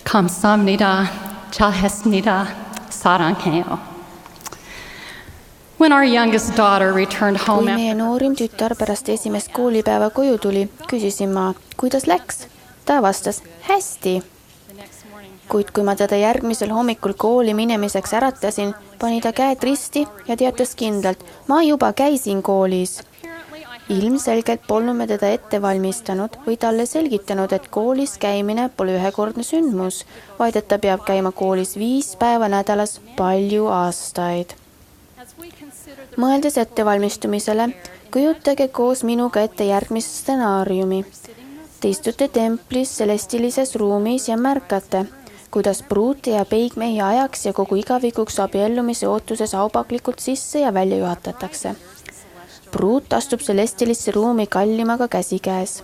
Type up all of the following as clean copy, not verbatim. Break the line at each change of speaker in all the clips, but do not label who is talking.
감사합니다. 잘했습니다. 사랑해요. When our youngest daughter returned
Kui
home
meie noorim tütar pärast esimest koolipäeva koju tuli, küsisin ma, kuidas läks? Ta vastas, hästi. Kuid kui ma teda järgmisel hommikul kooli minemiseks äratasin, pani ta käed risti ja teatas kindlalt, ma juba käisin koolis. Ilmselgelt polnud me teda ette valmistanud või talle selgitanud, et koolis käimine pole ühekordne sündmus, vaid et ta peab käima koolis 5 päeva nädalas palju aastaid. Mõeldes ettevalmistumisele, kujutage koos minuga ette järgmist stsenaariumi. Te istute templis celestilises ruumis ja märkate, kuidas pruute ja peigmehi ajaks ja kogu igavikuks abiellumise ootuses aupaklikult sisse ja välja juhatatakse. Pruut astub celestilisse ruumi kallimaga käsikäes.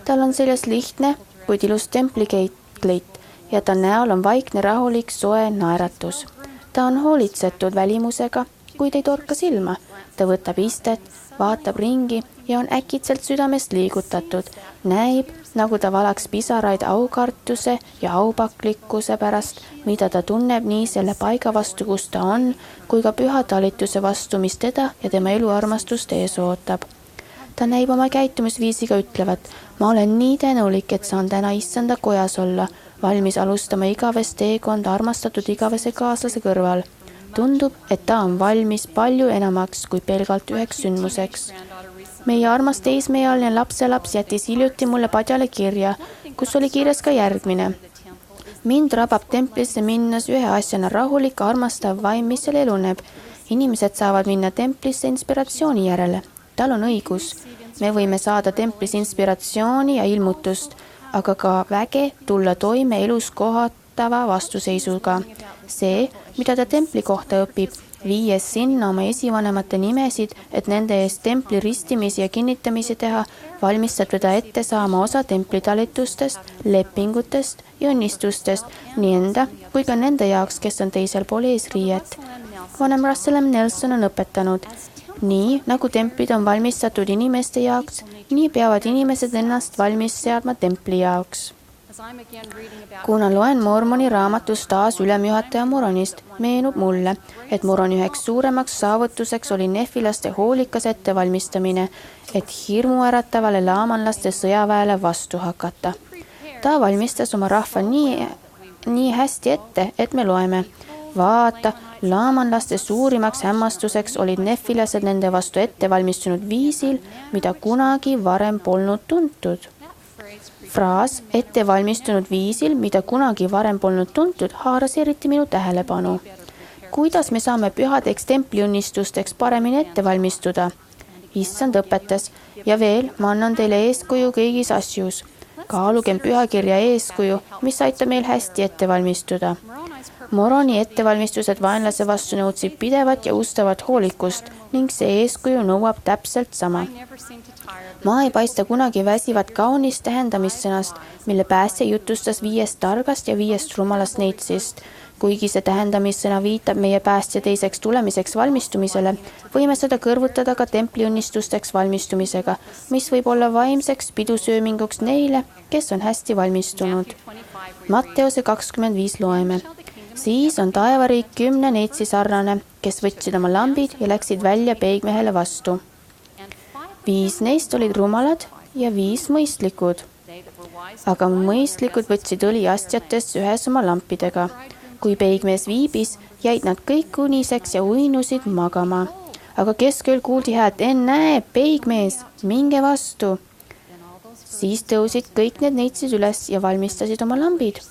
Tal on seljas lihtne, kuid ilus templikleit ja ta näol on vaikne rahulik soe naeratus. Ta on hoolitsetud välimusega, kuid ei torka silma. Ta võtab istet, vaatab ringi ja on äkitselt südamest liigutatud. Näib, nagu ta valaks pisaraid aukartuse ja aupaklikkuse pärast, mida ta tunneb nii selle paiga vastu, kus ta on, kui ka püha talituse vastu, mis teda ja tema eluarmastust ees ootab. Ta näib oma käitumisviisiga ütlevat, ma olen nii tänulik, et saan täna issanda kojas olla, valmis alustama igavest teekonda armastatud igavese kaaslase kõrval. Tundub, et ta on valmis palju enamaks kui pelgalt üheks sündmuseks. Meie armas teismeealine lapselaps jättis hiljuti mulle padjale kirja, kus oli kirjas ka järgmine. Mind rabab templisse minnes ühe asjana rahulik, armastav vaim, mis seal eluneb. Inimesed saavad minna templisse inspiratsiooni järele. Tal on õigus. Me võime saada templis inspiratsiooni ja ilmutust, aga ka väge tulla toime elus kohatava vastuseisuga. See, mida ta templi kohta õpib, viies sinna oma esivanemate nimesid, et nende eest templi ristimisi ja kinnitamisi teha, valmistab teda ette saama osa templitalitustest, lepingutest ja õnnistustest nii enda kui ka nende jaoks, kes on teisel pool eesriiet. Vanem Russell M. Nelson on õpetanud, nii nagu templid on valmistatud inimeste jaoks, nii peavad inimesed ennast valmis seadma templi jaoks. Kuna loen Mormoni raamatust taas ülemjuhataja Moronist, meenub mulle, et Moroni üheks suuremaks saavutuseks oli nefilaste hoolikas ettevalmistamine, et hirmuäratavale laamanlaste sõjaväele vastu hakata. Ta valmistas oma rahva nii hästi ette, et me loeme. Vaata, laamanlaste suurimaks hämmastuseks olid nefilased nende vastu ettevalmistunud viisil, mida kunagi varem polnud tuntud. Fraas ettevalmistunud viisil, mida kunagi varem polnud tuntud, haaras eriti minu tähelepanu. Kuidas me saame pühadeks templiunnistusteks paremini ettevalmistuda? Issand õpetas ja veel, ma annan teile eeskuju kõigis asjus. Kaalugem pühakirja eeskuju, mis aitab meil hästi ettevalmistuda. Moroni ettevalmistused vaenlase vastu nõudsid pidevat ja ustavat hoolikust ning see eeskuju nõuab täpselt sama. Ma ei paista kunagi väsivat kaunist tähendamissõnast, mille päästja jutustas 5 targast ja 5 rumalast neitsist. Kuigi see tähendamissõna viitab meie päästja teiseks tulemiseks valmistumisele, võime seda kõrvutada ka templiunnistusteks valmistumisega, mis võib olla vaimseks pidusööminguks neile, kes on hästi valmistunud. Matteuse 25 loeme. Siis on taevariik 10 neitsi sarnane, kes võtsid oma lambid ja läksid välja peigmehele vastu. 5 neist olid rumalad ja 5 mõistlikud. Aga mõistlikud võtsid õliastjatest ühes oma lampidega. Kui peigmees viibis, jäid nad kõik uniseks ja uinusid magama. Aga keskööl kuuldi häält, ennäe, peigmees, minge vastu. Siis tõusid kõik need neitsid üles ja valmistasid oma lambid.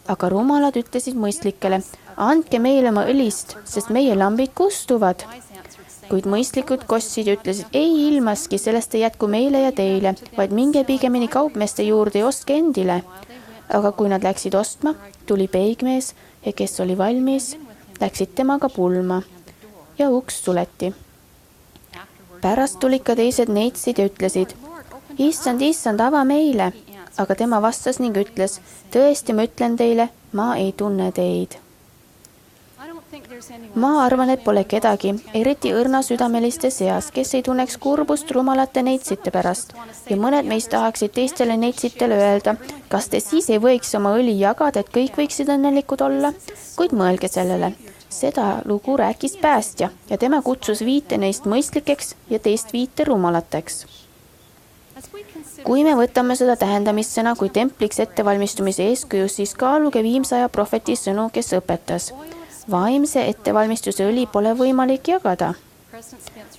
Aga rumalad ütlesid mõistlikele, andke meile oma õlist, sest meie lambid kustuvad. Kuid mõistlikud kossid ja ütlesid, ei ilmaski, sellest ei jätku meile ja teile, vaid minge pigemini kaupmeeste juurde ja ostke endile. Aga kui nad läksid ostma, tuli peigmees ja kes oli valmis, läksid temaga pulma ja uks suleti. Pärast tulid ka teised neitsid ja ütlesid, issand, ava meile. Aga tema vastas ning ütles, tõesti ma ütlen teile, ma ei tunne teid. ma arvan, et pole kedagi, eriti õrnasüdameliste seas, kes ei tunneks kurbust rumalate neitsite pärast ja mõned meist tahaksid teistele neitsitele öelda, kas te siis ei võiks oma õli jagada, et kõik võiksid õnnelikud olla, kuid mõelge sellele. Seda lugu rääkis päästja ja tema kutsus 5 neist mõistlikeks ja teist 5 rumalateks. Kui me võtame seda tähendamissõna kui templiks ettevalmistumise eeskujus, siis kaaluge viimsaja prohveti sõnu, kes õpetas. Vaimse ettevalmistuse õli pole võimalik jagada.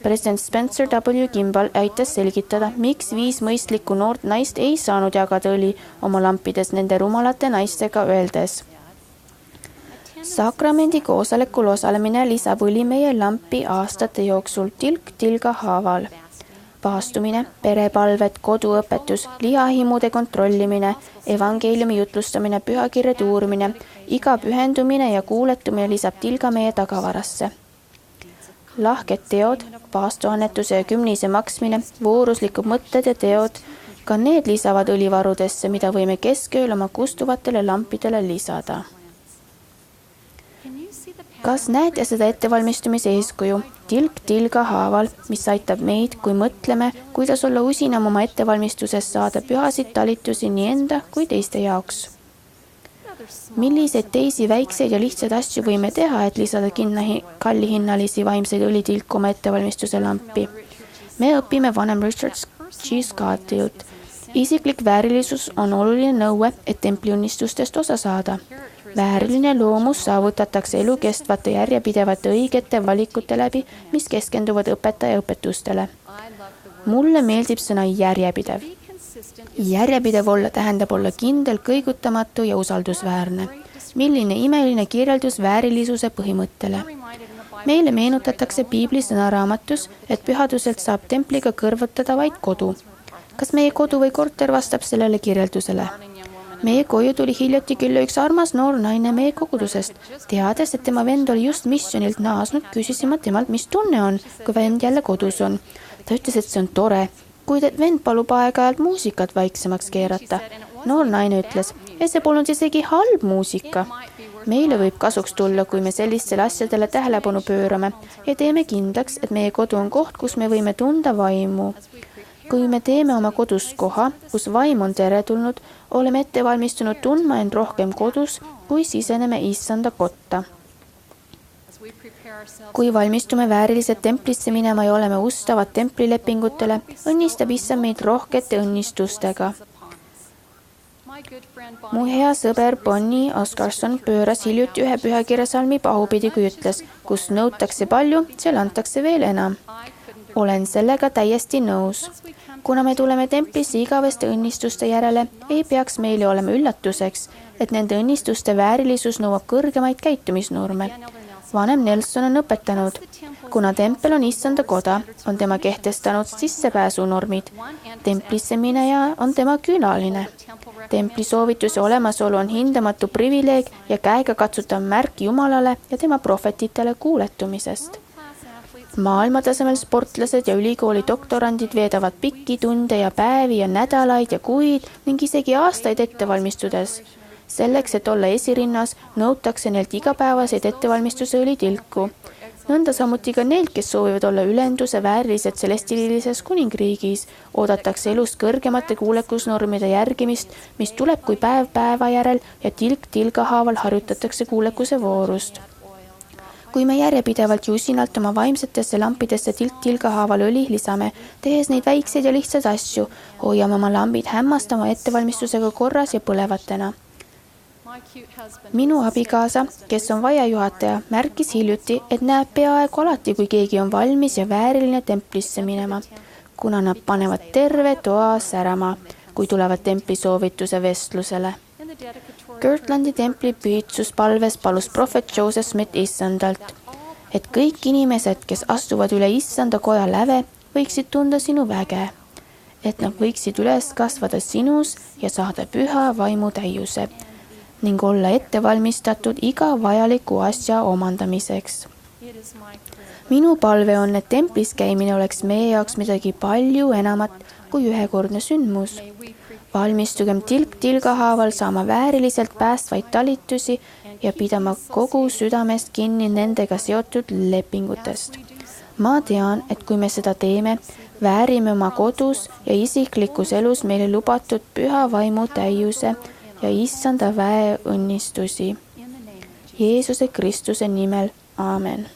President Spencer W. Kimball aitas selgitada, miks 5 mõistlikku noort naist ei saanud jagada õli oma lampides nende rumalate naistega öeldes. Sakramendi koosolekul osalemine lisab õli meie lampi aastate jooksul tilk tilga haaval. Paastumine, perepalved, koduõpetus, lihahimude kontrollimine, evangeeliumi jutlustamine, pühakirjade uurimine, iga pühendumine ja kuuletumine lisab tilga meie tagavarasse. Lahked teod, paastoannetuse ja kümnise maksmine, vooruslikud mõtted ja teod, ka need lisavad õlivarudesse, mida võime keskööl oma kustuvatele lampidele lisada. Kas näete seda ettevalmistumise eeskuju, tilk tilga haaval, mis aitab meid, kui mõtleme, kuidas olla usinam oma ettevalmistuses saada pühasid talitusi nii enda kui teiste jaoks? Milliseid teisi väikseid ja lihtsaid asju võime teha, et lisada kallihinnalisi vaimseid õlitilku oma ettevalmistuse lampi? Me õpime vanem Richard G. Scottilt. Isiklik väärilisus on oluline nõue, et templiunnistustest osa saada. Vääriline loomus saavutatakse elukestvate järjepidevate õigete valikute läbi, mis keskenduvad õpetaja õpetustele. Mulle meeldib sõna järjepidev. Järjepidev olla tähendab olla kindel, kõigutamatu ja usaldusväärne. Milline imeline kirjeldus väärilisuse põhimõttele. Meile meenutatakse Piibli sõnaraamatus, et pühaduselt saab templiga kõrvutada vaid kodu. Kas meie kodu või korter vastab sellele kirjeldusele? Meie koju tuli hiljuti külla üks armas noor naine meie kogudusest. Teades, et tema vend oli just missioonilt naasnud, küsisime temalt, mis tunne on, kui vend jälle kodus on. Ta ütles, et see on tore, kuid et vend palub aeg-ajalt muusikat vaiksemaks keerata. Noor naine ütles, et see polnud isegi halb muusika. Meile võib kasuks tulla, kui me sellistele asjadele tähelepanu pöörame ja teeme kindlaks, et meie kodu on koht, kus me võime tunda vaimu. Kui me teeme oma kodus koha, kus vaim on teretulnud, oleme ette valmistunud tundma end rohkem kodus, kui siseneme issanda kotta. Kui valmistume vääriliselt templisse minema ja oleme ustavad templilepingutele, õnnistab issand meid rohkete õnnistustega. Mu hea sõber Bonnie Oscarson pööras hiljuti ühe pühakirjasalmi pahupidi, kui ütles, kus nõutakse palju, seal antakse veel enam. Olen sellega täiesti nõus. Kuna me tuleme templisse igaveste õnnistuste järele, ei peaks meile olema üllatuseks, et nende õnnistuste väärilisus nõuab kõrgemaid käitumisnorme. Vanem Nelson on õpetanud. Kuna tempel on issanda koda, on tema kehtestanud sissepääsunormid. Templisse mineja on tema külaline. Templi soovituse olemasolu on hindamatu privileeg ja käega katsutav märk Jumalale ja tema prohvetitele kuuletumisest. Maailmatasemel sportlased ja ülikooli doktorandid veedavad pikki tunde ja päevi ja nädalaid ja kuid ning isegi aastaid ettevalmistudes. Selleks, et olla esirinnas, nõutakse neilt igapäevaseid ettevalmistuse õlitilku. Nõnda samuti ka neilt, kes soovivad olla ülenduse väärilised celestilises kuningriigis, oodatakse elust kõrgemate kuulekusnormide järgimist, mis tuleb kui päev päeva järel ja tilk tilga haaval harjutatakse kuulekuse voorust. Kui me järjepidevalt ja usinalt oma vaimsetesse lampidesse tilk tilga haaval õli lisame, tehes neid väikseid ja lihtsaid asju, hoiame oma lambid hämmastama ettevalmistusega korras ja põlevatena. Minu abikaasa, kes on vaiejuhataja, märkis hiljuti, et näeb peaaegu alati, kui keegi on valmis ja vääriline templisse minema, kuna nad panevad terve toa särama, kui tulevad templi soovituse vestlusele. Kirtlandi templi pühitsuspalves palus prohvet Joseph Smith issandalt, et kõik inimesed, kes astuvad üle issanda koja läve, võiksid tunda sinu väge, et nad võiksid üles kasvada sinus ja saada püha vaimu täiuse ning olla ettevalmistatud iga vajaliku asja omandamiseks. Minu palve on, et templis käimine oleks meie jaoks midagi palju enamat kui ühekordne sündmus. valmistugem tilk tilga haaval saama vääriliselt päästvaid talitusi ja pidama kogu südamest kinni nendega seotud lepingutest. Ma tean, et kui me seda teeme, väärime oma kodus ja isiklikus elus meile lubatud püha vaimu täiuse ja issanda väe õnnistusi. Jeesuse Kristuse nimel, aamen.